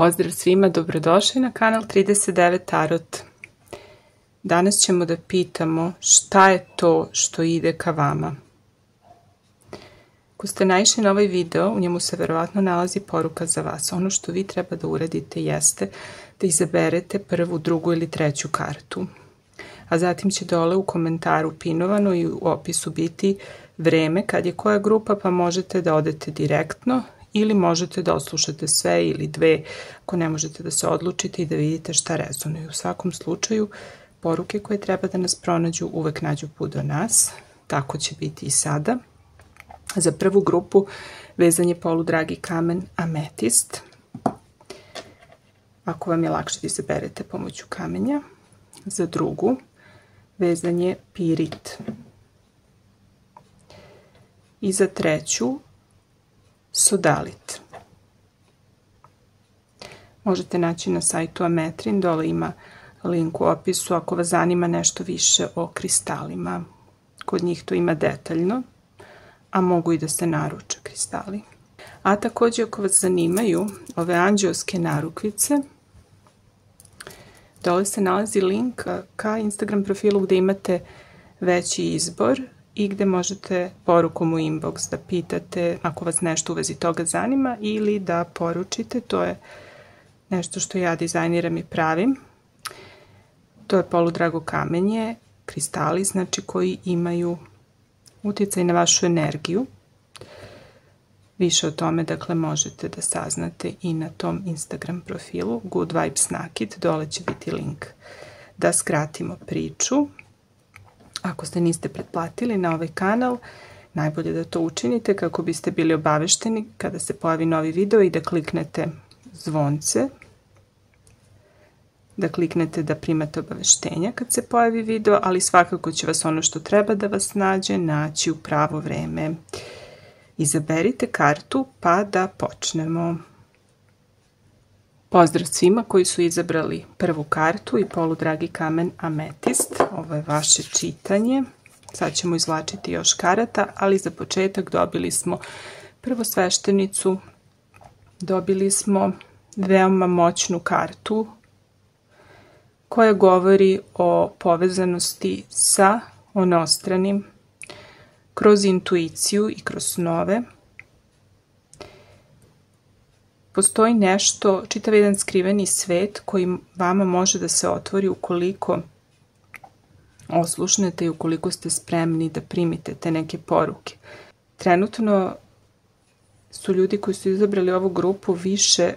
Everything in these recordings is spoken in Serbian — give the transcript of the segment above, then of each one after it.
Pozdrav svima, dobrodošli na kanal 39 Tarot. Danas ćemo da pitamo šta je to što ide ka vama. Ako ste naišli na ovaj video, u njemu se verovatno nalazi poruka za vas. Ono što vi treba da uradite jeste da izaberete prvu, drugu ili treću kartu. A zatim će dole u komentaru pinovano i u opisu biti vreme kad je koja grupa, pa možete da odete direktno ili možete da odslušate sve ili dve, ako ne možete da se odlučite i da vidite šta rezonuje. U svakom slučaju, poruke koje treba da nas pronađu uvek nađu put do nas. Tako će biti i sada. Za prvu grupu vezan je poludragi kamen ametist. Ako vam je lakše da izaberete pomoću kamenja. Za drugu vezan je pirit. I za treću sodalit. Možete naći na sajtu Ametrin, dole ima link u opisu ako vas zanima nešto više o kristalima. Kod njih to ima detaljno, a mogu i da se naruče kristali. A također ako vas zanimaju ove anđeoske narukvice, dole se nalazi link ka Instagram profilu gdje imate veći izbor i gdje možete porukom u inbox da pitate ako vas nešto u vezi toga zanima ili da poručite. To je nešto što ja dizajniram i pravim. To je poludrago kamenje, kristali, znači koji imaju utjecaj na vašu energiju. Više o tome, dakle, možete da saznate i na tom Instagram profilu Good Vibes Nakit, dole će biti link. Da skratimo priču, ako ste niste pretplatili na ovaj kanal, najbolje da to učinite kako biste bili obavešteni kada se pojavi novi video i da kliknete zvonce, da kliknete da primate obaveštenja kad se pojavi video, ali svakako će vas ono što treba da vas nađe naći u pravo vreme. Izaberite kartu pa da počnemo. Pozdrav svima koji su izabrali prvu kartu i poludragi kamen ametist. Ovo je vaše čitanje. Sad ćemo izvlačiti još karata, ali za početak dobili smo prvosveštenicu, dobili smo veoma moćnu kartu koja govori o povezanosti sa onostranim kroz intuiciju i kroz snove. Postoji nešto, čitav jedan skriveni svet koji vama može da se otvori ukoliko oslušnete i ukoliko ste spremni da primite te neke poruke. Trenutno su ljudi koji su izabrali ovu grupu više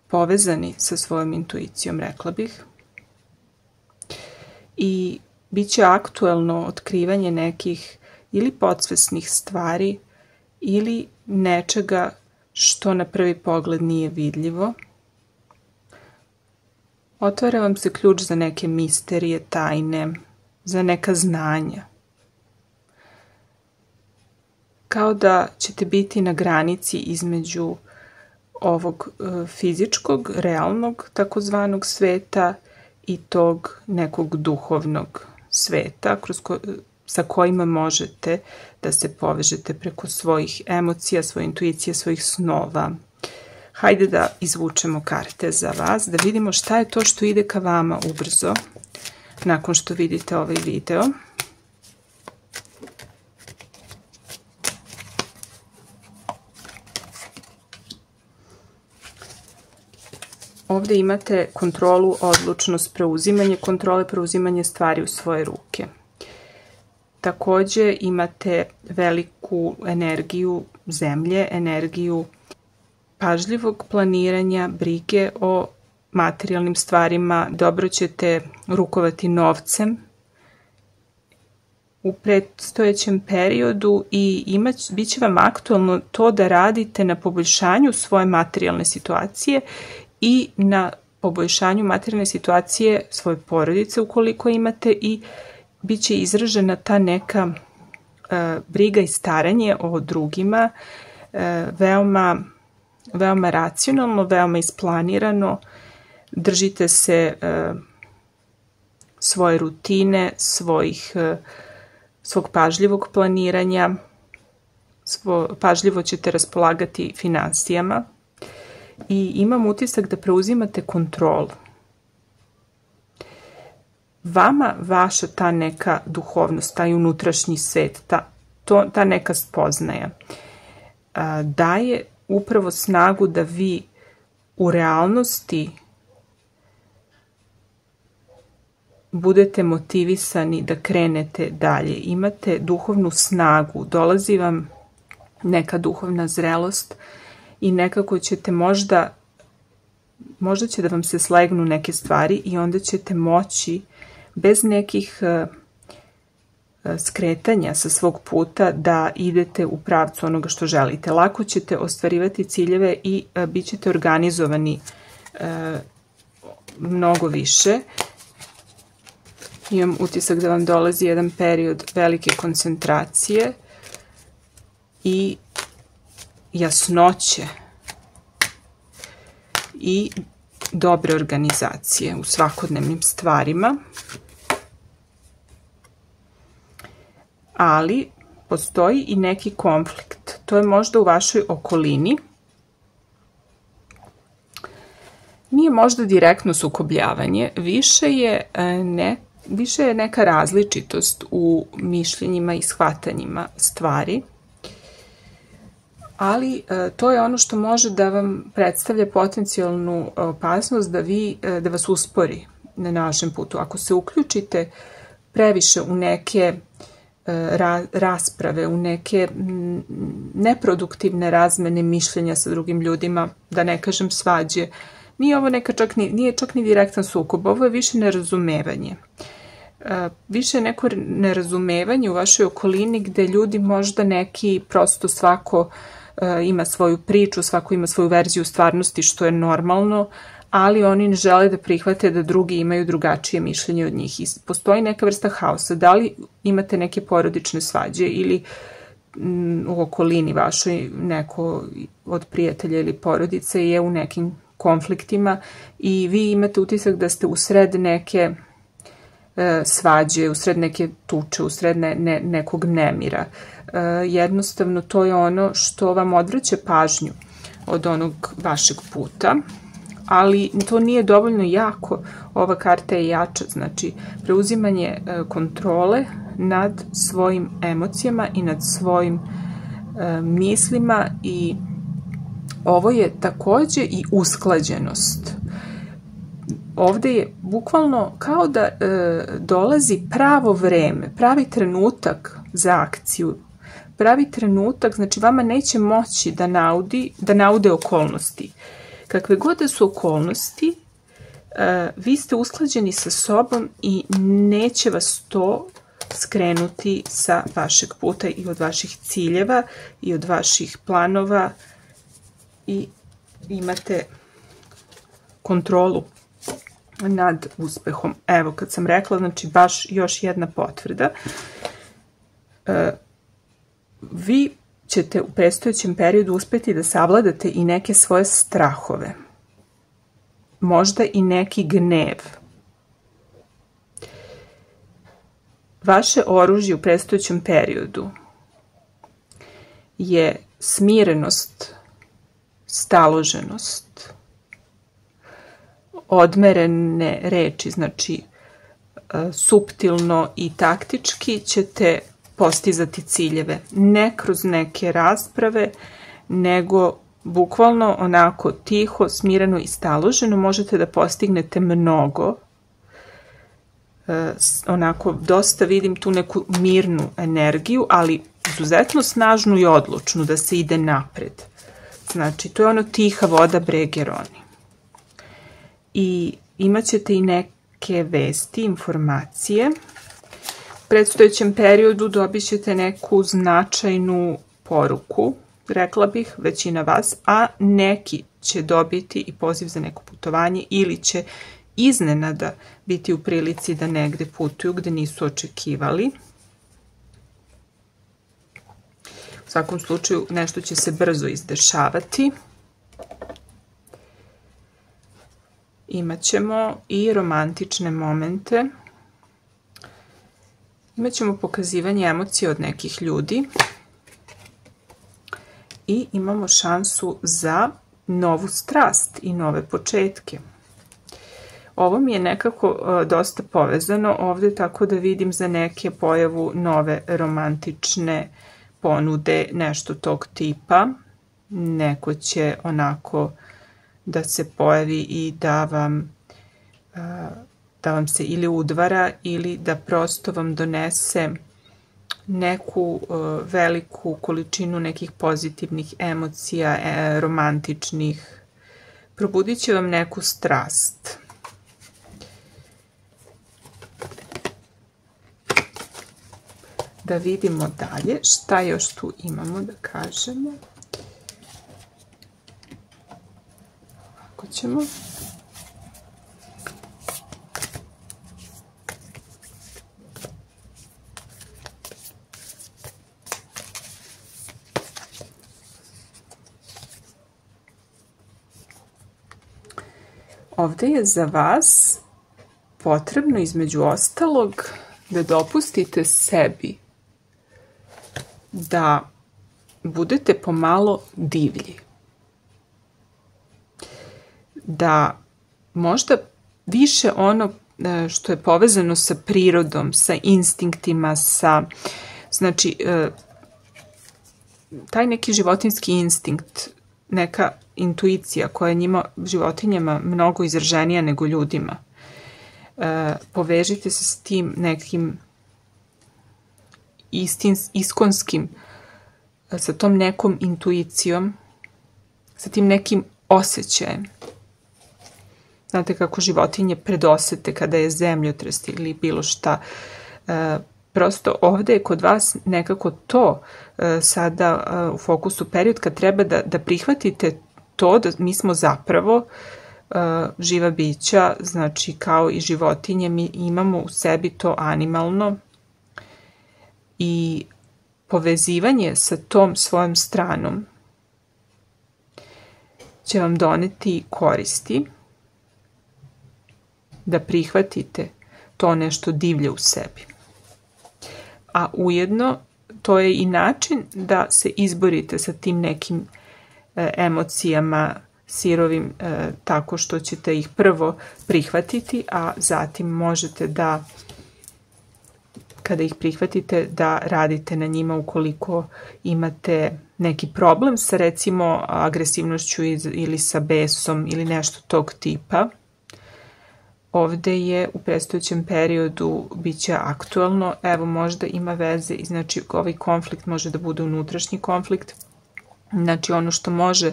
povezani sa svojom intuicijom, rekla bih. I bit će aktuelno otkrivanje nekih ili podsvesnih stvari ili nečega što na prvi pogled nije vidljivo. Otvara vam se ključ za neke misterije, tajne, za neka znanja. Kao da ćete biti na granici između ovog fizičkog, realnog, takozvanog sveta i tog nekog duhovnog sveta sa kojima možete da se povežete preko svojih emocija, svoje intuicije, svojih snova. Hajde da izvučemo karte za vas, da vidimo šta je to što ide ka vama ubrzo nakon što vidite ovaj video. Ovdje imate kontrolu, odlučnost, preuzimanje kontrole, preuzimanje stvari u svoje ruke. Također imate veliku energiju zemlje, energiju pažljivog planiranja, brige o materijalnim stvarima. Dobro ćete rukovati novcem u predstojećem periodu i bit će vam aktualno to da radite na poboljšanju svoje materijalne situacije i na poboljšanju materijalne situacije svoje porodice ukoliko imate i bit će izražena ta neka briga i staranje o drugima, veoma racionalno, veoma isplanirano. Držite se svoje rutine, svog pažljivog planiranja, pažljivo ćete raspolagati finansijama i imam utisak da preuzimate kontrolu. Vama vaša ta neka duhovnost, taj unutrašnji svet, ta neka spoznaja daje upravo snagu da vi u realnosti budete motivisani da krenete dalje. Imate duhovnu snagu, dolazi vam neka duhovna zrelost i nekako ćete možda će da vam se slegnu neke stvari i onda ćete moći bez nekih skretanja sa svog puta da idete u pravcu onoga što želite. Lako ćete ostvarivati ciljeve i bit ćete organizovani mnogo više. Imam utisak da vam dolazi jedan period velike koncentracije i jasnoće i dobre organizacije u svakodnevnim stvarima. Ali postoji i neki konflikt. To je možda u vašoj okolini. Nije možda direktno sukobljavanje, više je neka različitost u mišljenjima i shvatanjima stvari, ali to je ono što može da vam predstavlja potencijalnu opasnost da vas uspori na našem putu. Ako se uključite previše u neke rasprave, u neke neproduktivne razmene mišljenja sa drugim ljudima, da ne kažem svađe, nije čak ni direktan sukob, ovo je više nerazumevanje. Više je neko nerazumevanje u vašoj okolini gde ljudi možda neki prosto svako ima svoju priču, svako ima svoju verziju stvarnosti, što je normalno, ali oni ne žele da prihvate da drugi imaju drugačije mišljenje od njih. I postoji neka vrsta haosa. Da li imate neke porodične svađe ili u okolini vašoj neko od prijatelja ili porodice je u nekim konfliktima i vi imate utisak da ste usred neke svađe, usred neke tuče, usred nekog nemira. Jednostavno to je ono što vam odvraća pažnju od onog vašeg puta, ali to nije dovoljno jako. Ova karta je jača, znači preuzimanje kontrole nad svojim emocijama i nad svojim mislima i ovo je takođe i usklađenost. Ovde je bukvalno kao da dolazi pravo vreme, pravi trenutak za akciju. Pravi trenutak, znači vama neće moći da naude okolnosti. Kakve god da su okolnosti, vi ste usklađeni sa sobom i neće vas to skrenuti sa vašeg puta i od vaših ciljeva i od vaših planova i imate kontrolu nad uspehom. Evo, kad sam rekla, znači baš još jedna potvrda. Vi ćete u predstojećem periodu uspeti da savladate i neke svoje strahove. Možda i neki gnev. Vaše oružje u predstojećem periodu je smirenost, staloženost, odmerene reči, znači suptilno i taktički ćete postizati ciljeve. Ne kroz neke rasprave, nego bukvalno onako tiho, smireno i staloženo možete da postignete mnogo. Onako dosta vidim tu neku mirnu energiju, ali izuzetno snažnu i odlučnu da se ide napred. Znači, to je ono tiha voda brege roni. I imat ćete i neke vesti, informacije. U predstojećem periodu dobit ćete neku značajnu poruku, rekla bih, većina vas, a neki će dobiti i poziv za neko putovanje ili će iznenada biti u prilici da negde putuju gde nisu očekivali. U svakom slučaju nešto će se brzo izdešavati. Imaćemo i romantične momente. Imaćemo pokazivanje emocije od nekih ljudi. I imamo šansu za novu strast i nove početke. Ovo mi je nekako dosta povezano ovde, tako da vidim za neke pojavu nove romantične ponude, nešto tog tipa. Neko će onako da se pojavi i da vam se ili udvara ili da prosto vam donese neku veliku količinu nekih pozitivnih emocija, romantičnih. Probudit će vam neku strast. Da vidimo dalje šta još tu imamo da kažemo. Ovako ćemo. Ovde je za vas potrebno između ostalog da dopustite sebi da budete pomalo divlji. Da možda više ono što je povezano sa prirodom, sa instinktima, znači taj neki životinjski instinkt, neka intuicija koja je njima, životinjama, mnogo izraženija nego ljudima. Povežite se s tim nekim iskonskim, sa tom nekom intuicijom, sa tim nekim osjećajem. Znate kako životinje predosete kada je zemljotres ili bilo šta. Prosto ovde je kod vas nekako to sada u fokusu period kad treba da prihvatite to da mi smo zapravo živa bića, znači kao i životinje, mi imamo u sebi to animalno i povezivanje sa tom svojom stranom će vam doneti koristi da prihvatite to nešto divlje u sebi. A ujedno to je i način da se izborite sa tim nekim emocijama sirovim, tako što ćete ih prvo prihvatiti, a zatim možete da, kada ih prihvatite, da radite na njima ukoliko imate neki problem sa recimo agresivnošću ili sa besom ili nešto tog tipa. Ovde je u predstojećem periodu biće aktualno, evo možda ima veze, znači ovaj konflikt može da bude unutrašnji konflikt, znači ono što može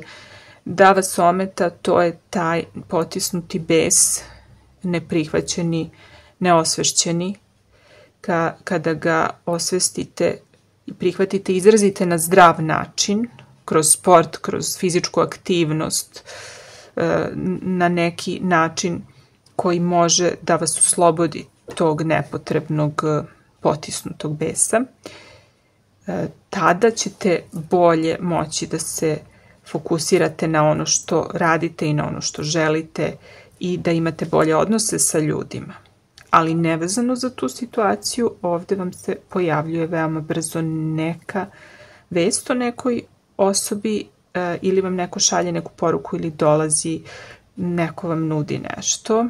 da vas ometa, to je taj potisnuti bes, neprihvaćeni, neosvešćeni. Kada ga osvestite i prihvatite, izrazite na zdrav način, kroz sport, kroz fizičku aktivnost, na neki način koji može da vas oslobodi tog nepotrebnog potisnutog besa, tada ćete bolje moći da se fokusirate na ono što radite i na ono što želite i da imate bolje odnose sa ljudima. Ali nevezano za tu situaciju, ovde vam se pojavljuje veoma brzo neka vest o nekoj osobi ili vam neko šalje neku poruku ili dolazi, neko vam nudi nešto.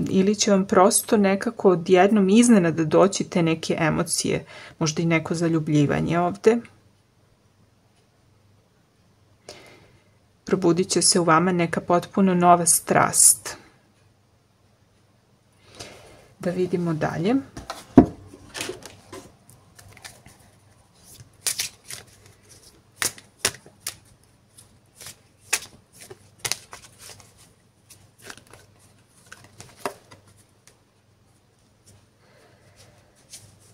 Ili će vam prosto nekako odjednom iznenada doći te neke emocije, možda i neko zaljubljivanje ovde. Probudit će se u vama neka potpuno nova strast. Da vidimo dalje.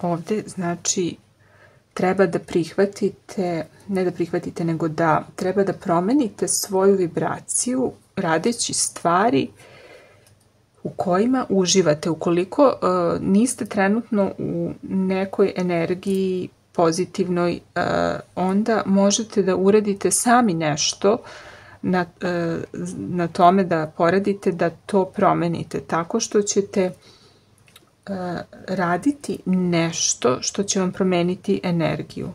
Ovde, znači, treba da prihvatite, ne da prihvatite, nego da treba da promenite svoju vibraciju radeći stvari u kojima uživate. Ukoliko niste trenutno u nekoj energiji pozitivnoj, onda možete da uradite sami nešto na tome, da poradite da to promenite, tako što ćete raditi nešto što će vam promeniti energiju.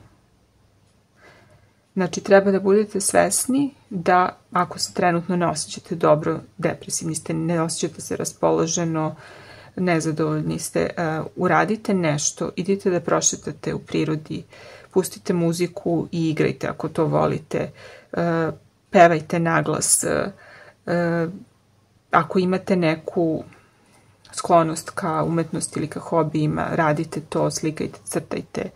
Znači, treba da budete svesni da ako se trenutno ne osjećate dobro, depresivni ste, ne osjećate se raspoloženo, nezadovoljni ste, uradite nešto, idite da prošetate u prirodi, pustite muziku i igrajte ako to volite, pevajte naglas, ako imate neku sklonost ka umetnosti ili ka hobijima, radite to, slikajte, crtajte,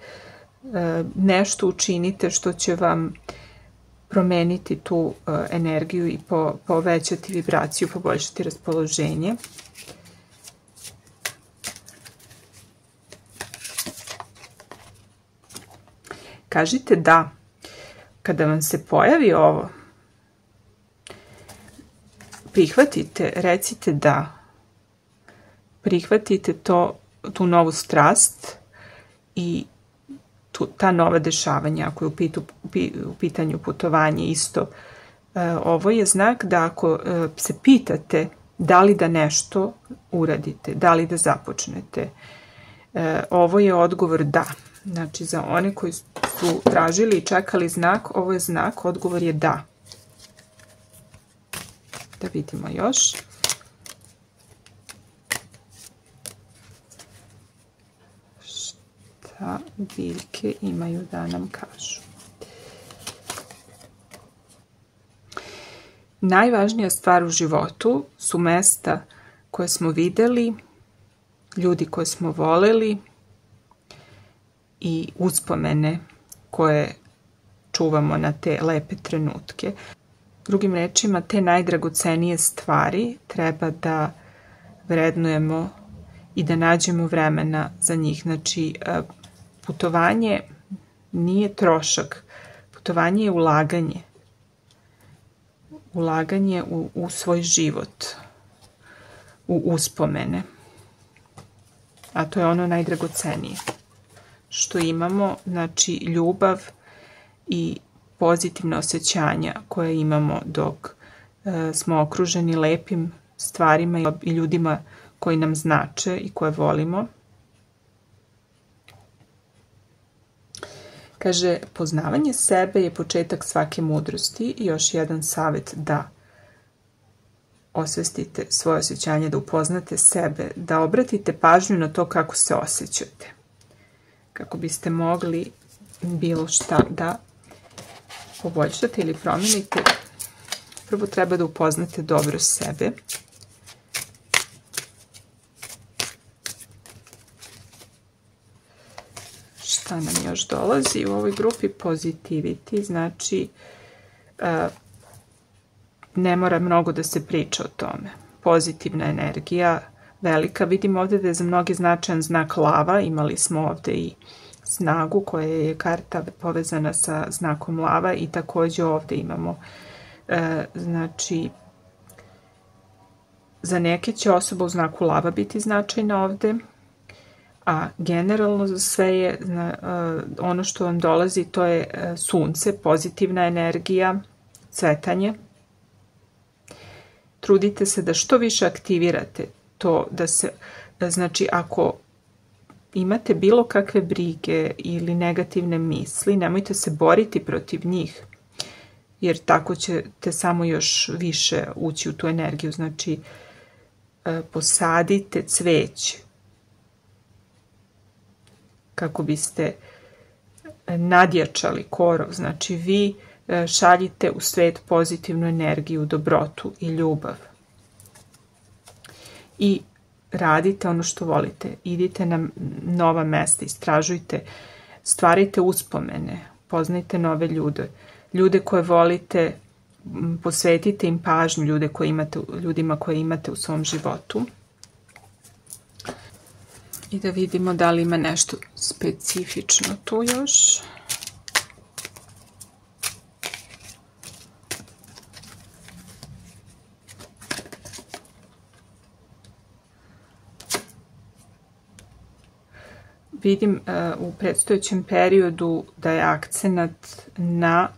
nešto učinite što će vam promeniti tu energiju i povećati vibraciju, poboljšati raspoloženje. Kažite da. Kada vam se pojavi ovo, prihvatite, recite da. Prihvatite tu novu strast i ta nova dešavanja, ako je u pitanju putovanje isto. Ovo je znak da ako se pitate da li da nešto uradite, da li da započnete, ovo je odgovor da. Znači, za one koji su tražili i čekali znak, ovo je znak, odgovor je da. Da vidimo još. Šta biljke imaju da nam kažu. Najvažnija stvar u životu su mesta koje smo videli, ljudi koje smo voleli i uspomene koje čuvamo na te lepe trenutke. Drugim rečima, te najdragocenije stvari treba da vrednujemo i da nađemo vremena za njih. Znači, putovanje nije trošak, putovanje je ulaganje. Ulaganje u svoj život, u uspomene. A to je ono najdragocenije što imamo, znači ljubav i pozitivne osjećanja koje imamo dok smo okruženi lepim stvarima i ljudima koji nam znače i koje volimo. Kaže, poznavanje sebe je početak svake mudrosti i još jedan savjet da osvestite svoje osjećanje, da upoznate sebe, da obratite pažnju na to kako se osjećate. Kako biste mogli bilo šta da poboljšate ili promenite, prvo treba da upoznate dobro sebe. Šta nam još dolazi u ovoj grupi? Positivity, znači ne mora mnogo da se priča o tome. Pozitivna energija, velika. Vidimo ovdje da je za mnoge značajan znak lava. Imali smo ovdje i snagu koja je karta povezana sa znakom lava i također ovdje imamo znači za neke će osoba u znaku lava biti značajna ovdje, a generalno za sve je ono što vam dolazi, to je sunce, pozitivna energija, cvetanje. Trudite se da što više aktivirate to, da se, znači ako imate bilo kakve brige ili negativne misli, nemojte se boriti protiv njih, jer tako ćete samo još više ući u tu energiju. Znači, posadite cveće kako biste nadjačali korov. Znači, vi šaljite u svet pozitivnu energiju, dobrotu i ljubav. I radite ono što volite. Idite na nova mesta, istražujte, stvarajte uspomene, poznajte nove ljude. Ljude koje volite, posvetite im pažnju, ljudima koje imate u svom životu. I da vidimo da li ima nešto specifično tu još. Vidim u predstojećem periodu da je akcenat na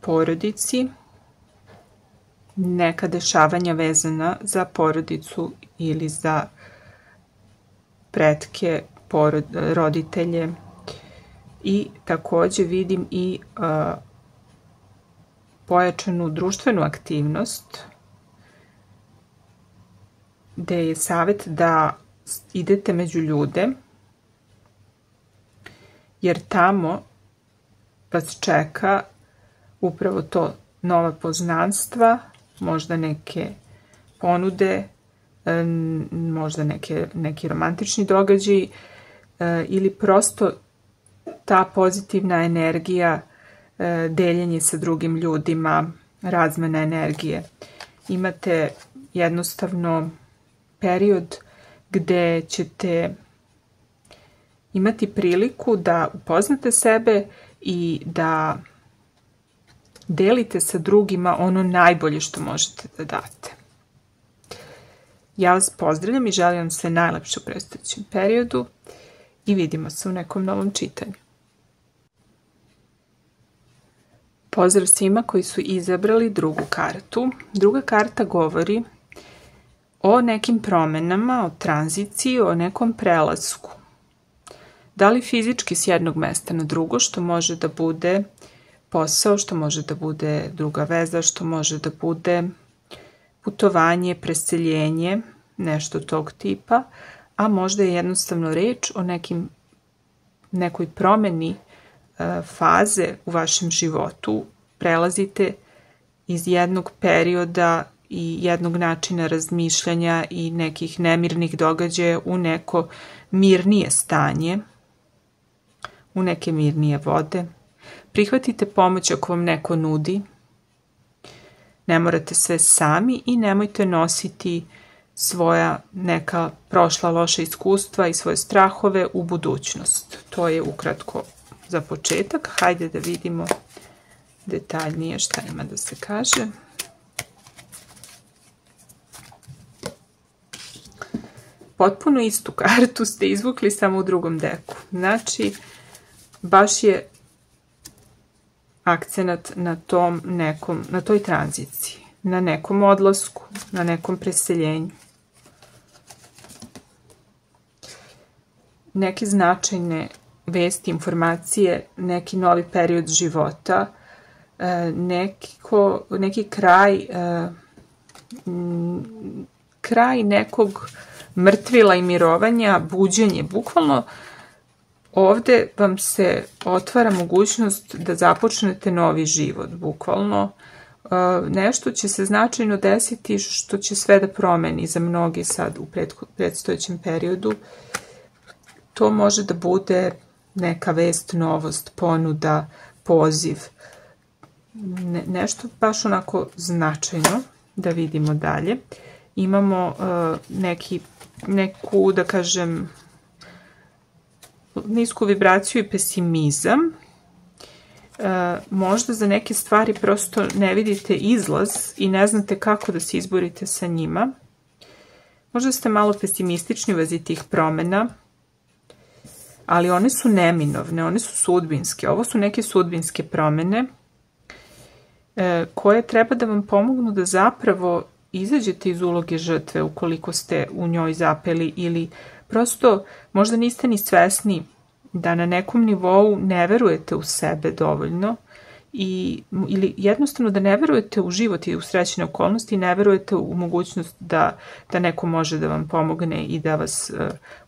porodici, neka dešavanja vezana za porodicu ili za pretke, roditelje i takođe vidim i pojačanu društvenu aktivnost, gde je savjet da idete među ljude, jer tamo vas čeka upravo to, nova poznanstva, možda neke ponude, možda neki romantični događaj ili prosto ta pozitivna energija, deljenje sa drugim ljudima, razmena energije. Imate jednostavno period gde ćete imati priliku da upoznate sebe i da delite sa drugima ono najbolje što možete da date. Ja vas pozdravljam i želim vam sve najlepše u predstojećem periodu i vidimo se u nekom novom čitanju. Pozdrav svima koji su izabrali drugu kartu. Druga karta govori o nekim promenama, o tranziciji, o nekom prelasku. Da li fizički s jednog mesta na drugo, što može da bude posao, što može da bude druga veza, što može da bude putovanje, preseljenje, nešto tog tipa, a možda je jednostavno reč o nekoj promeni faze u vašem životu. Prelazite iz jednog perioda i jednog načina razmišljanja i nekih nemirnih događaja u neko mirnije stanje, u neke mirnije vode. Prihvatite pomoć ako vam neko nudi. Ne morate sve sami i nemojte nositi svoja neka prošla loša iskustva i svoje strahove u budućnost. To je ukratko za početak. Hajde da vidimo detaljnije šta ima da se kaže. Potpuno istu kartu ste izvukli samo u drugom deku. Znači, baš je akcenat na toj tranziciji, na nekom odlasku, na nekom preseljenju. Neke značajne vesti, informacije, neki novi period života, neki kraj nekog mrtvila i mirovanja, buđenje. Bukvalno ovde vam se otvara mogućnost da započnete novi život. Bukvalno nešto će se značajno desiti što će sve da promeni za mnoge sad u predstojećem periodu. To može da bude neka vest, novost, ponuda, poziv. Nešto baš značajno. Da vidimo dalje. Imamo neku, da kažem, nisku vibraciju i pesimizam. Možda za neke stvari prosto ne vidite izlaz i ne znate kako da se izborite sa njima. Možda ste malo pesimistični u vezi tih promena, ali one su neminovne, one su sudbinske. Ovo su neke sudbinske promene koje treba da vam pomognu da zapravo izađete iz uloge žrtve ukoliko ste u njoj zapeli ili prosto možda niste ni svesni da na nekom nivou ne verujete u sebe dovoljno ili jednostavno da ne verujete u život i u srećne okolnosti i ne verujete u mogućnost da neko može da vam pomogne i da vas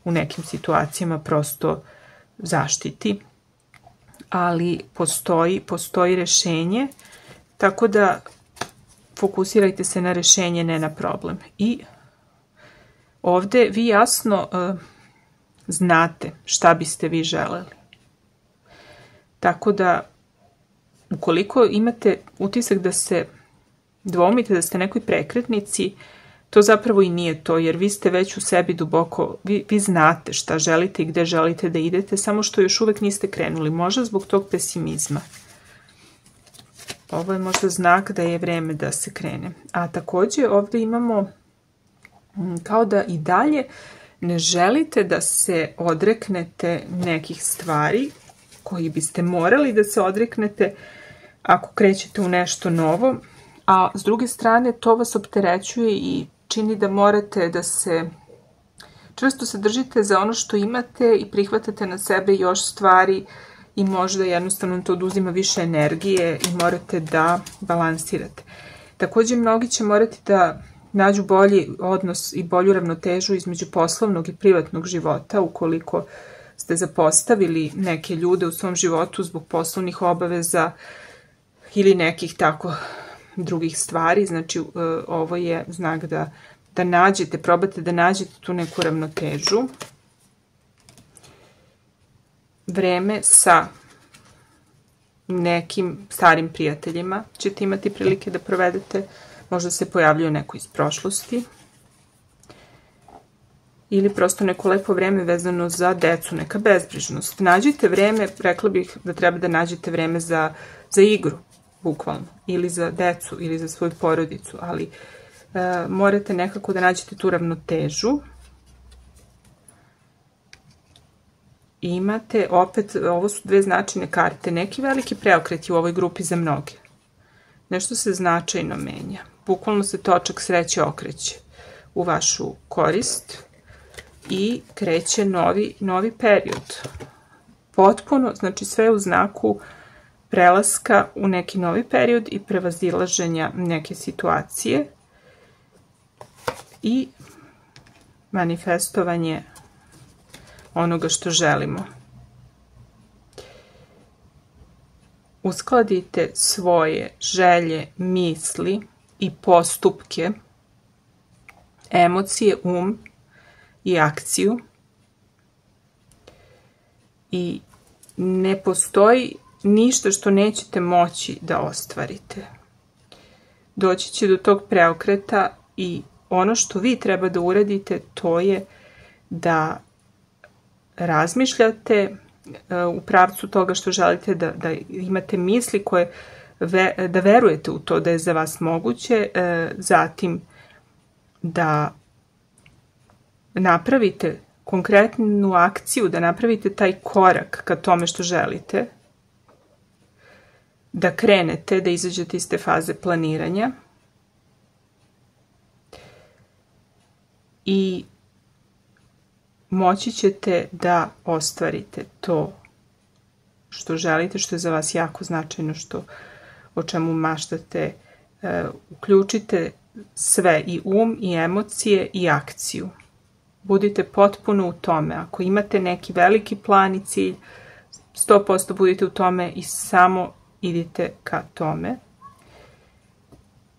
u nekim situacijama prosto zaštiti. Ali postoji rešenje, tako da fokusirajte se na rešenje, ne na problem. I ovde vi jasno znate šta biste vi želeli. Tako da, ukoliko imate utisak da se dvoumite da ste nekoj prekretnici, to zapravo i nije to, jer vi ste već u sebi duboko, vi znate šta želite i gde želite da idete, samo što još uvek niste krenuli, možda zbog tog pesimizma. Ovo je možda znak da je vreme da se krene. A takođe ovde imamo kao da i dalje ne želite da se odreknete nekih stvari koji biste morali da se odreknete ako krećete u nešto novo, a s druge strane to vas opterećuje i čini da morate da se čvrsto se držite za ono što imate i prihvatate na sebe još stvari i možda jednostavno to oduzima više energije i morate da balansirate. Također mnogi će morati da nađu bolji odnos i bolju ravnotežu između poslovnog i privatnog života ukoliko ste zapostavili neke ljude u svom životu zbog poslovnih obaveza ili nekih tako drugih stvari. Znači ovo je znak da nađete, probate da nađete tu neku ravnotežu. Vreme sa nekim starim prijateljima ćete imati prilike da provedete, možda se pojavljuje neko iz prošlosti ili prosto neko lepo vreme vezano za decu, neka bezbrižnost. Nađite vreme, rekla bih da treba da nađete vreme za igru, bukvalno, ili za decu, ili za svoju porodicu, ali morate nekako da nađete tu ravnotežu. Imate, opet, ovo su dve značajne karte, neki veliki preokreti u ovoj grupi za mnoge. Nešto se značajno menja. Bukvalno se točak sreće okreće u vašu korist i kreće novi period. Potpuno, znači sve u znaku prelaska u neki novi period i prevazilaženja neke situacije i manifestovanje onoga što želimo. Uskladite svoje želje, misli i postupke, emocije, i akciju i ne postoji ništa što nećete moći da ostvarite. Doći će do tog preokreta i ono što vi treba da uradite to je da razmišljate u pravcu toga što želite, da imate misli koje, da verujete u to da je za vas moguće, zatim da napravite konkretnu akciju, da napravite taj korak ka tome što želite, da krenete, da izađete iz te faze planiranja i moći ćete da ostvarite to što želite, što je za vas jako značajno, o čemu maštate. Uključite sve, i i emocije, i akciju. Budite potpuno u tome. Ako imate neki veliki plan i cilj, 100% budite u tome i samo idite ka tome.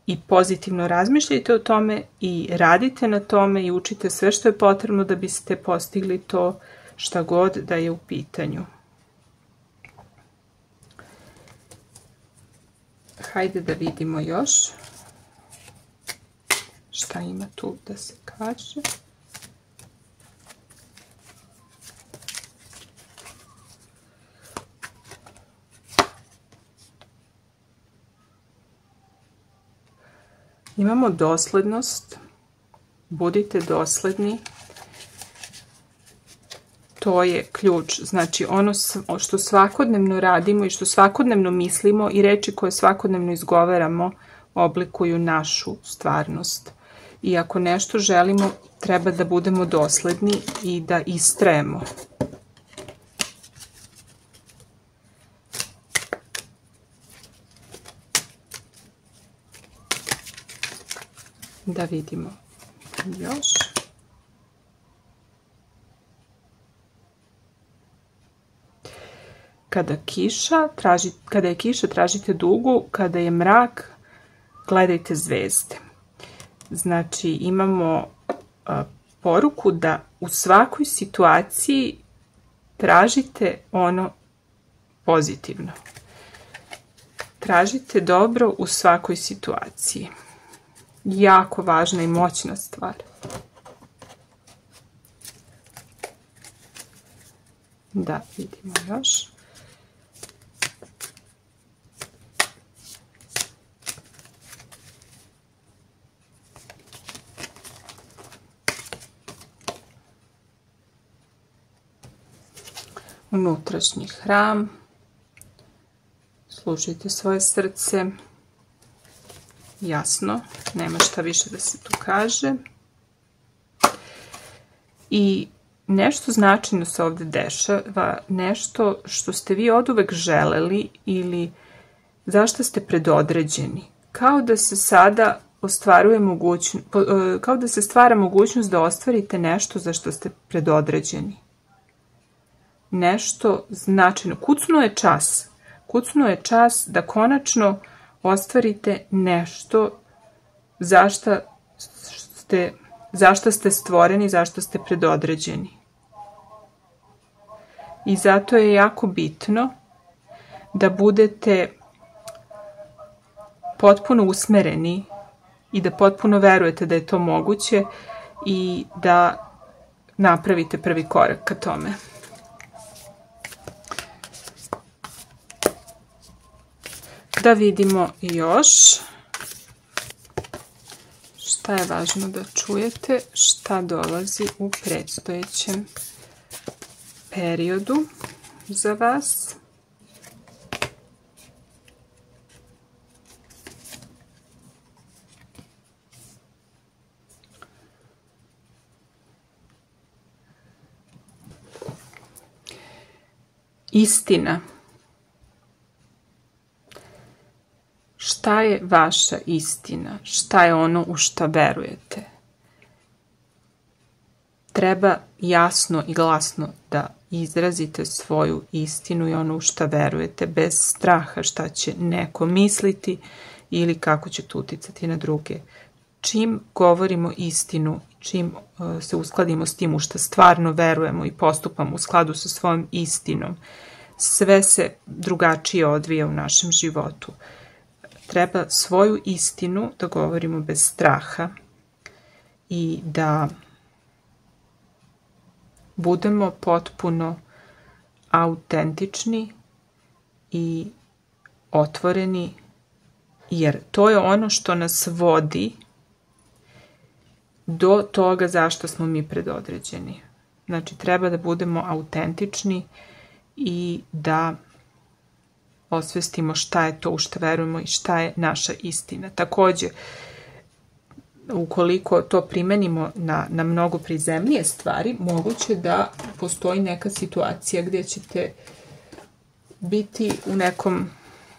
I pozitivno razmišljajte o tome i radite na tome i učite sve što je potrebno da biste postigli to, šta god da je u pitanju. Hajde da vidimo još šta ima tu da se kaže. Imamo doslednost, budite dosledni, to je ključ. Znači ono što svakodnevno radimo i što svakodnevno mislimo i reči koje svakodnevno izgovaramo oblikuju našu stvarnost. I ako nešto želimo, treba da budemo dosledni i da istrajemo. Da vidimo još. Kada je kiša, tražite dugu, kada je mrak, gledajte zvezde. Znači, imamo poruku da u svakoj situaciji tražite ono pozitivno. Tražite dobro u svakoj situaciji. Jako važna i moćna stvar. Da vidimo još. Unutrašnji hram. Slušajte svoje srce. Jasno, nema šta više da se tu kaže. I nešto značajno se ovde dešava, nešto što ste vi oduvek želeli ili zašto ste predodređeni. Kao da se sada kao da se stvara mogućnost da ostvarite nešto za što ste predodređeni. Nešto značajno. Kucnuo je čas da konačno ostvarite nešto za što ste stvoreni, za što ste predodređeni. I zato je jako bitno da budete potpuno usmereni i da potpuno verujete da je to moguće i da napravite prvi korak ka tome. Da vidimo još šta je važno da čujete, šta dolazi u predstojećem periodu za vas. Istina. Šta je vaša istina? Šta je ono u šta verujete? Treba jasno i glasno da izrazite svoju istinu i ono u šta verujete, bez straha šta će neko misliti ili kako će to uticati na druge. Čim govorimo istinu, čim se uskladimo s tim u šta stvarno verujemo i postupamo u skladu sa svojom istinom, sve se drugačije odvija u našem životu. Treba svoju istinu da govorimo bez straha i da budemo potpuno autentični i otvoreni, jer to je ono što nas vodi do toga zašto smo mi predodređeni. Znači, treba da budemo autentični i da osvestimo šta je to u šta verujemo i šta je naša istina. Takođe, ukoliko to primenimo na mnogo prizemnije stvari, moguće da postoji neka situacija gdje ćete biti u nekom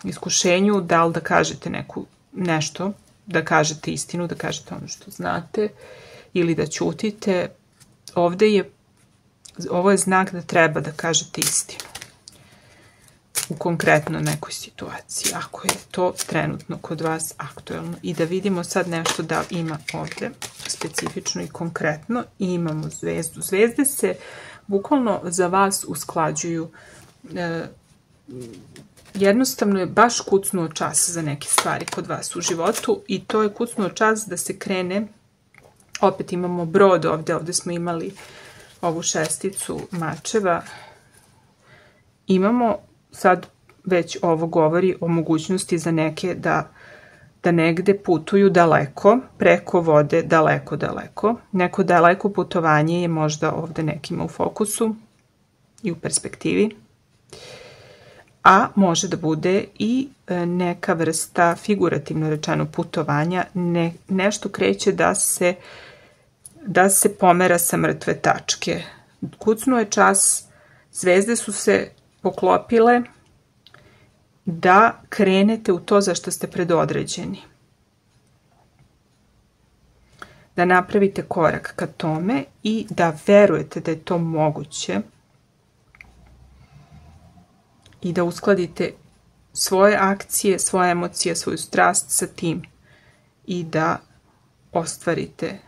iskušenju da li da kažete nešto, da kažete istinu, da kažete ono što znate ili da ćutite. Ovo je znak da treba da kažete istinu u konkretno nekoj situaciji, ako je to trenutno kod vas aktuelno. I da vidimo sad nešto da ima ovde specifično i konkretno. I imamo zvezdu. Zvezde se bukvalno za vas usklađuju. Jednostavno je baš kucnuo čas za neke stvari kod vas u životu i to je kucnuo čas da se krene. Opet imamo brod ovde smo imali ovu šesticu mačeva. Imamo sad već ovo govori o mogućnosti za neke da negde putuju daleko, preko vode, daleko. Neko daleko putovanje je možda ovde nekima u fokusu i u perspektivi, a može da bude i neka vrsta, figurativno rečeno, putovanja, nešto kreće da se pomera sa mrtve tačke. Kucnuo je čas, zvezde su se poklopile da krenete u to za što ste predodređeni. Da napravite korak ka tome i da verujete da je to moguće i da uskladite svoje akcije, svoje emocije, svoju strast sa tim i da ostvarite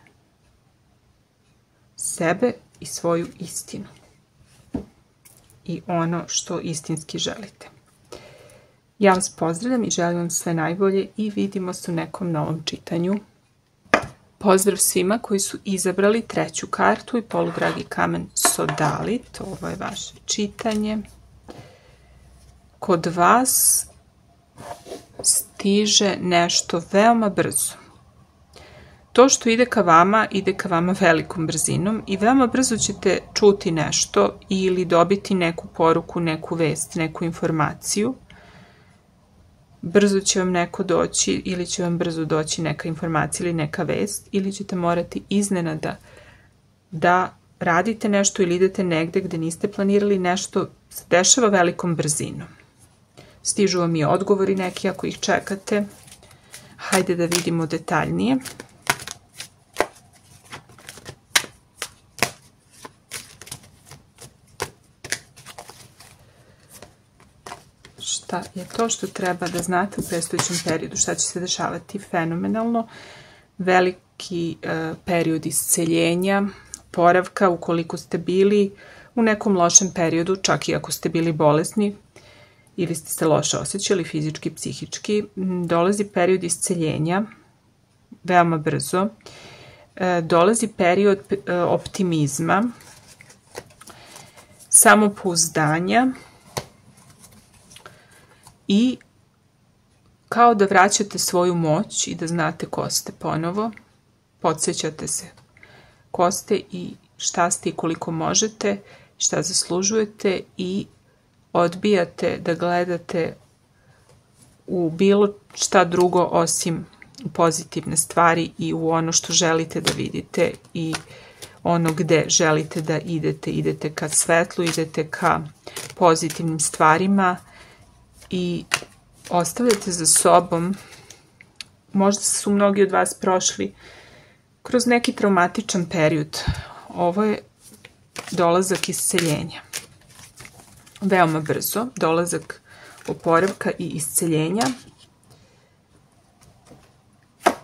sebe i svoju istinu i ono što istinski želite. Ja vas pozdravljam i želim vam sve najbolje i vidimo se u nekom novom čitanju. Pozdrav svima koji su izabrali treću kartu i poludragi kamen Sodalit. Ovo je vaše čitanje. Kod vas stiže nešto veoma brzo. To što ide ka vama velikom brzinom i veoma brzo ćete čuti nešto ili dobiti neku poruku, neku vest, neku informaciju. Brzo će vam neko doći ili će vam brzo doći neka informacija ili neka vest ili ćete morati iznenada da radite nešto ili idete negde gde niste planirali, nešto se dešava velikom brzinom. Stižu vam i odgovori neki ako ih čekate. Hajde da vidimo detaljnije. Šta je to što treba da znate u predstojećem periodu? Šta će se dešavati? Fenomenalno. Veliki period isceljenja, oporavka ukoliko ste bili u nekom lošem periodu, čak i ako ste bili bolesni ili ste se loše osjećali fizički, psihički. Dolazi period isceljenja veoma brzo. Dolazi period optimizma, samopouzdanja i kao da vraćate svoju moć i da znate ko ste ponovo. Podsjećate se ko ste i šta ste i koliko možete, šta zaslužujete i odbijate da gledate u bilo šta drugo osim pozitivne stvari i u ono što želite da vidite i ono gde želite da idete. Idete ka svetlu, idete ka pozitivnim stvarima i ostavljate za sobom, možda su mnogi od vas prošli kroz neki traumatičan period. Ovo je dolazak isceljenja. Veoma brzo, dolazak oporavka i isceljenja.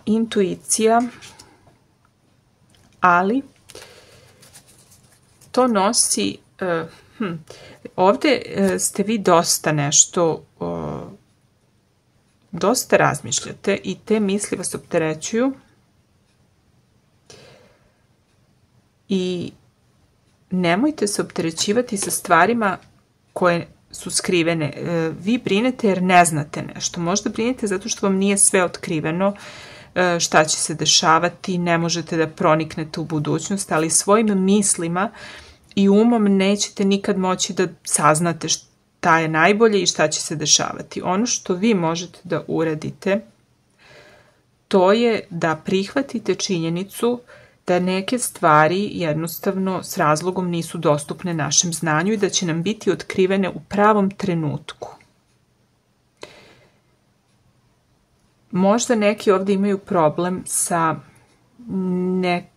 Intuicija, ali to nosi, ovde ste vi dosta nešto, dosta razmišljate i te misli vas opterećuju i nemojte se opterećivati sa stvarima koje su skrivene. Vi brinete jer ne znate nešto. Možda brinete zato što vam nije sve otkriveno, šta će se dešavati, ne možete da proniknete u budućnost, ali svojim mislima i umom nećete nikad moći da saznate šta je najbolje i šta će se dešavati. Ono što vi možete da uradite, to je da prihvatite činjenicu da neke stvari jednostavno s razlogom nisu dostupne našem znanju i da će nam biti otkrivene u pravom trenutku. Možda neki ovdje imaju problem sa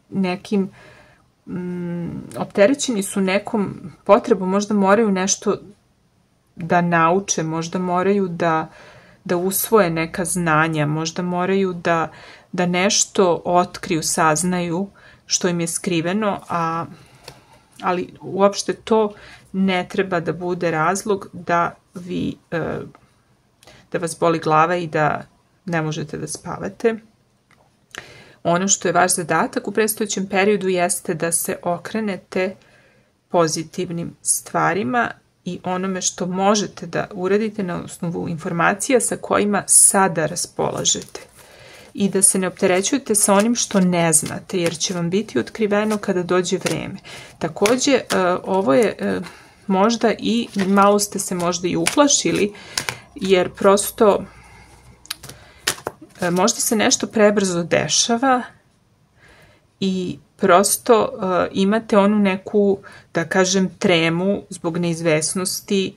nekim, opterećeni su nekom potrebom, možda moraju nešto da nauče, možda moraju da usvoje neka znanja, možda moraju da nešto otkriju, saznaju što im je skriveno, ali uopšte to ne treba da bude razlog da vas boli glava i da ne možete da spavate. Ono što je vaš zadatak u predstojećem periodu jeste da se okrenete pozitivnim stvarima i onome što možete da uradite na osnovu informacija sa kojima sada raspolažete. I da se ne opterećujete sa onim što ne znate, jer će vam biti otkriveno kada dođe vreme. Takođe, ovo je možda i, malo ste se možda i uplašili, jer prosto možda se nešto prebrzo dešava i prosto imate onu neku, da kažem, tremu zbog neizvesnosti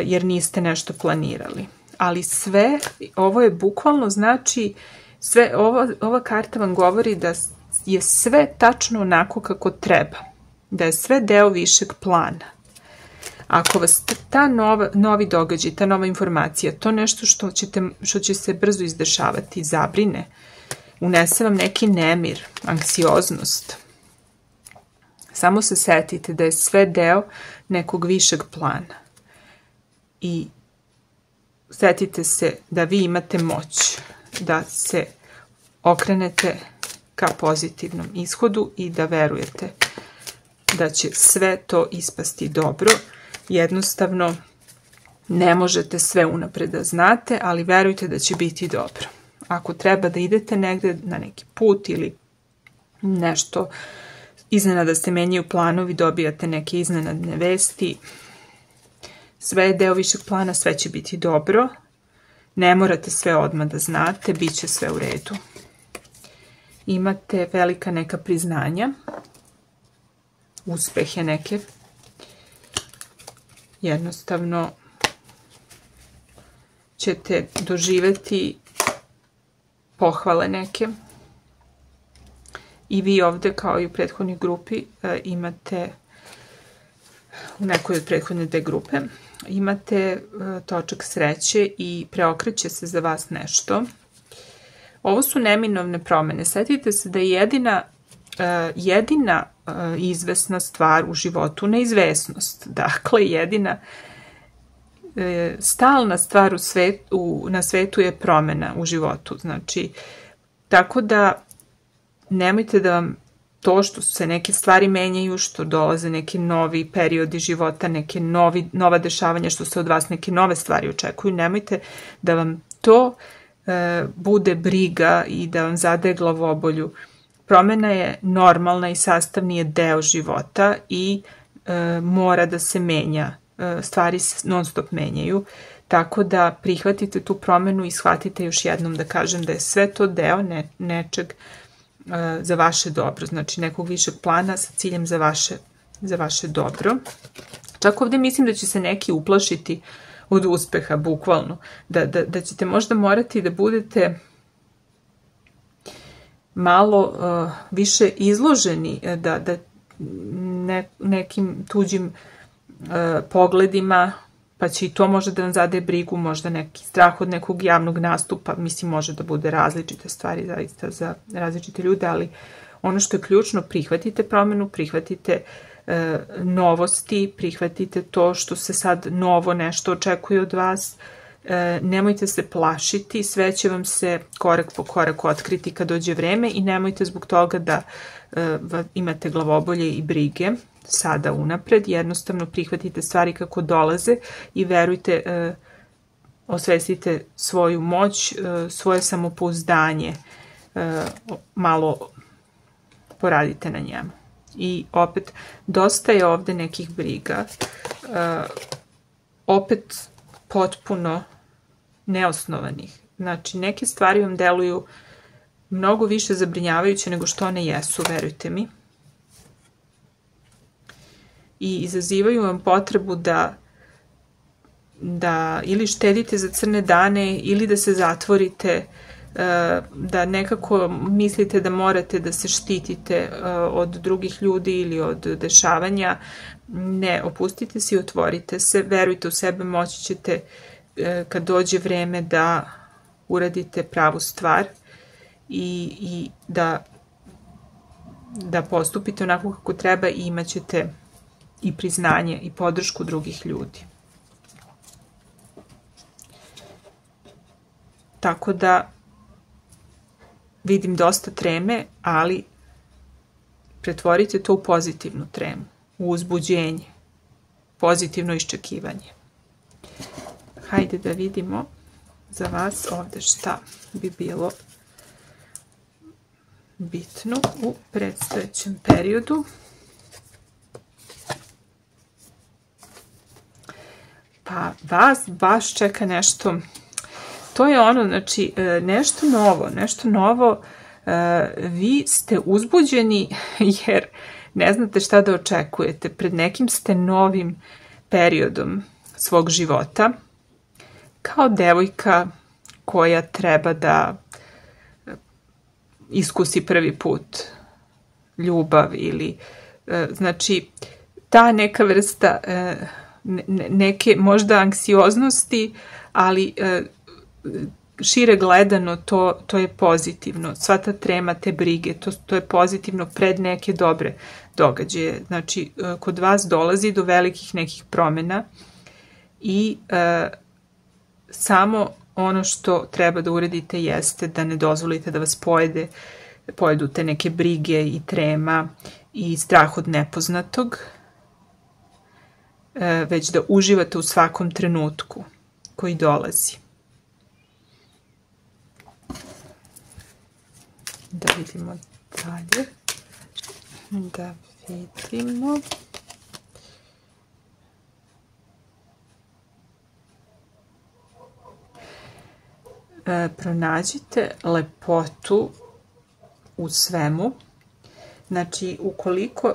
jer niste nešto planirali. Ali sve, ovo je bukvalno znači, ova karta vam govori da je sve tačno onako kako treba, da je sve deo višeg plana. Ako vas ta novi događaj, ta nova informacija, to nešto što će se brzo izdešavati, zabrine, unese vam neki nemir, anksioznost, samo se setite da je sve deo nekog višeg plana. I setite se da vi imate moć da se okrenete ka pozitivnom ishodu i da verujete da će sve to ispasti dobro. Jednostavno, ne možete sve unapred da znate, ali verujte da će biti dobro. Ako treba da idete negde na neki put ili nešto, iznenada se menjaju planovi, dobijate neke iznenadne vesti, sve je deo višeg plana, sve će biti dobro. Ne morate sve odmah da znate, bit će sve u redu. Imate velika neka priznanja uspehe neke. Jednostavno ćete doživeti pohvale neke. I vi ovde, kao i u prethodnoj grupi, imate, u nekoj od prethodne dve grupe, imate točak sreće i preokreće se za vas nešto. Ovo su neminovne promene. Sjetite se da je jedina izvesna stvar u životu neizvesnost. Dakle, jedina stalna stvar na svetu je promena u životu. Znači, tako da nemojte da vam to što se neke stvari menjaju, što dolaze neki novi periodi života, neke nova dešavanja, što se od vas neke nove stvari očekuju, nemojte da vam to bude briga i da vam zadaje glavobolju. Promena je normalna i sastavni je deo života i mora da se menja. Stvari se non stop menjaju, tako da prihvatite tu promenu i shvatite, još jednom da kažem, da je sve to deo nečeg za vaše dobro, znači nekog višeg plana sa ciljem za vaše dobro. Čak ovde mislim da će se neki uplašiti od uspeha, bukvalno. Da ćete možda morati da budete malo više izloženi da nekim tuđim pogledima, pa će i to možda da vam zadaje brigu, možda neki strah od nekog javnog nastupa, mislim može da bude različite stvari zaista za različite ljude, ali ono što je ključno, prihvatite promenu, prihvatite novosti, prihvatite to što se sad novo nešto očekuje od vas, nemojte se plašiti, sve će vam se korak po korak otkriti kad dođe vreme i nemojte zbog toga da imate glavobolje i brige sada unapred, jednostavno prihvatite stvari kako dolaze i verujte, osvestite svoju moć, svoje samopouzdanje, malo poradite na njemu. I opet, dosta je ovde nekih briga, opet potpuno neosnovanih. Znači, neke stvari vam deluju mnogo više zabrinjavajuće nego što one jesu, verujte mi. I izazivaju vam potrebu da ili štedite za crne dane ili da se zatvorite, da nekako mislite da morate da se štitite od drugih ljudi ili od dešavanja. Ne, opustite se i otvorite se, verujte u sebe, moći ćete kad dođe vreme da uradite pravu stvar i da postupite onako kako treba i imat ćete i priznanje i podršku drugih ljudi. Tako da vidim dosta treme, ali pretvorite to u pozitivnu tremu, u uzbuđenje, pozitivno iščekivanje. Hajde da vidimo za vas ovde šta bi bilo bitno u predstojećem periodu. Pa vas baš čeka nešto, to je ono, znači nešto novo, vi ste uzbuđeni jer ne znate šta da očekujete, pred nekim ste novim periodom svog života, kao devojka koja treba da iskusi prvi put ljubav ili, znači, ta neka vrsta neke možda anksioznosti, ali šire gledano to je pozitivno. Sva ta trema, te brige, to je pozitivno pred neke dobre događaje. Znači, kod vas dolazi do velikih nekih promjena i samo ono što treba da uradite jeste da ne dozvolite da vas pojedu te neke brige i trema i strah od nepoznatog, već da uživate u svakom trenutku koji dolazi. Da vidimo dalje. Da vidimo. Pronađite lepotu u svemu. Znači, ukoliko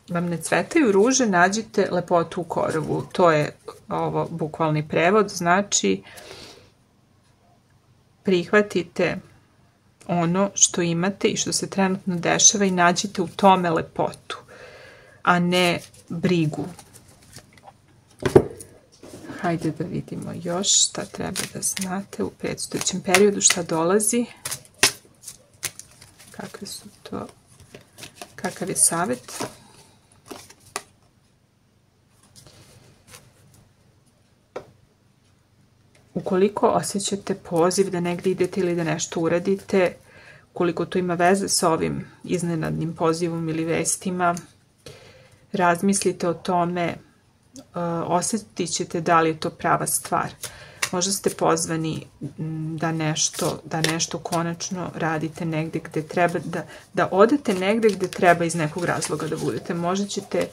vam ne cvetaju ruže, nađite lepotu u korovu. To je ovo bukvalni prevod, znači prihvatite ono što imate i što se trenutno dešava i nađite u tome lepotu, a ne brigu. Hajde da vidimo još šta treba da znate u predstojećem periodu, šta dolazi, kakav je savjet. Ukoliko osjećate poziv da negdje idete ili da nešto uradite, ukoliko to ima veze sa ovim iznenadnim pozivom ili vestima, razmislite o tome, osjetit ćete da li je to prava stvar. Možda ste pozvani da nešto konačno radite negdje gdje treba, da odete negdje gdje treba iz nekog razloga da budete. Možda ćete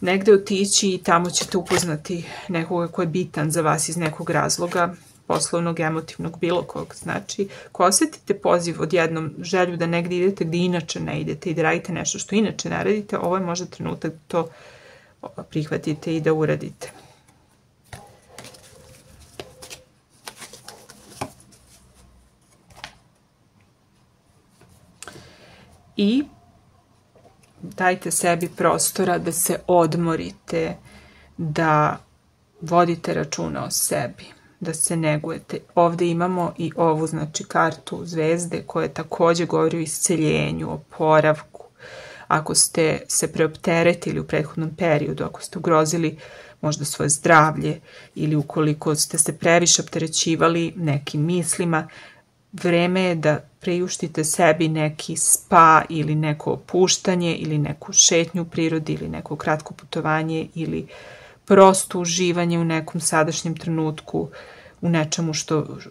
negdje otići i tamo ćete upoznati nekoga ko je bitan za vas iz nekog razloga, poslovnog, emotivnog, bilo kog. Znači, ko osjetite poziv odjednom, želju da negdje idete gdje inače ne idete i da radite nešto što inače ne radite, ovo je možda trenutak da to prihvatite i da uradite. I dajte sebi prostora da se odmorite, da vodite računa o sebi, da se negujete. Ovdje imamo i ovu, znači, kartu zvezde koja također govori o isceljenju, oporavku. Ako ste se preopteretili u prethodnom periodu, ako ste ugrozili možda svoje zdravlje ili ukoliko ste se previše opterećivali nekim mislima, vreme je da priuštite sebi neki spa ili neko opuštanje ili neku šetnju u prirodi ili neko kratko putovanje ili prosto uživanje u nekom sadašnjem trenutku, u nečemu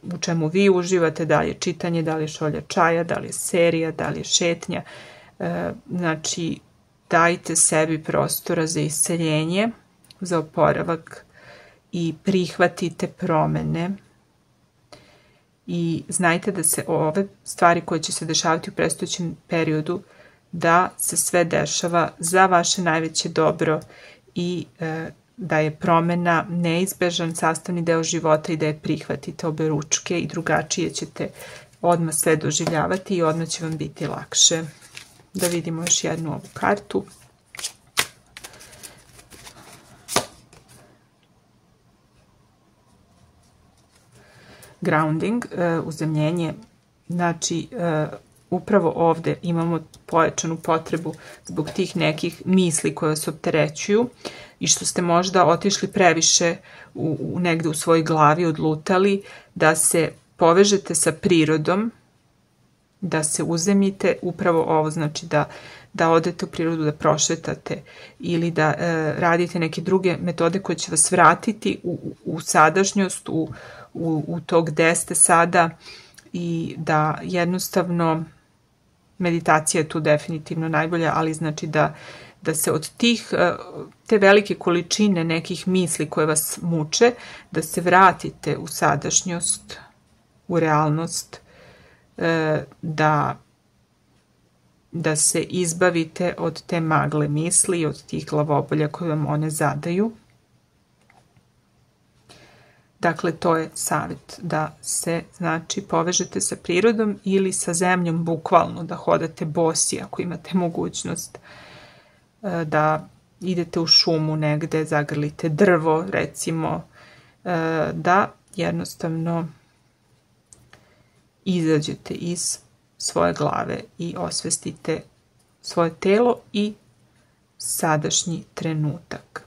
u čemu vi uživate, da li je čitanje, da li je šolja čaja, da li je serija, da li je šetnja. Znači, dajte sebi prostora za isceljenje, za oporavak i prihvatite promene. I znajte da se ove stvari koje će se dešavati u predstojećem periodu, da se sve dešava za vaše najveće dobro i da je promena neizbežan sastavni deo života i da je prihvatite oberučke i drugačije ćete odmah sve doživljavati i odmah će vam biti lakše. Da vidimo još jednu ovu kartu. Grounding, uzemljenje, znači upravo ovdje imamo pojačanu potrebu zbog tih nekih misli koje vas opterećuju i što ste možda otišli previše negdje u svojoj glavi, odlutali, da se povežete sa prirodom, da se uzemite, upravo ovo znači da odete u prirodu, da prošetate ili da radite neke druge metode koje će vas vratiti u sadašnjost, u to gde ste sada i da jednostavno meditacija je tu definitivno najbolja, ali znači da se od te velike količine nekih misli koje vas muče, da se vratite u sadašnjost, u realnost, da se izbavite od te magle misli i od tih glavobolja koje vam one zadaju. Dakle, to je savjet da se, znači, povežete sa prirodom ili sa zemljom, bukvalno da hodate bosi ako imate mogućnost, da idete u šumu negde, zagrlite drvo, recimo, da jednostavno izađete iz svoje glave i osvestite svoje telo i sadašnji trenutak.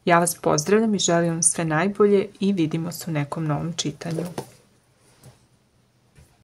Ja vas pozdravljam i želim vam sve najbolje i vidimo se u nekom novom čitanju.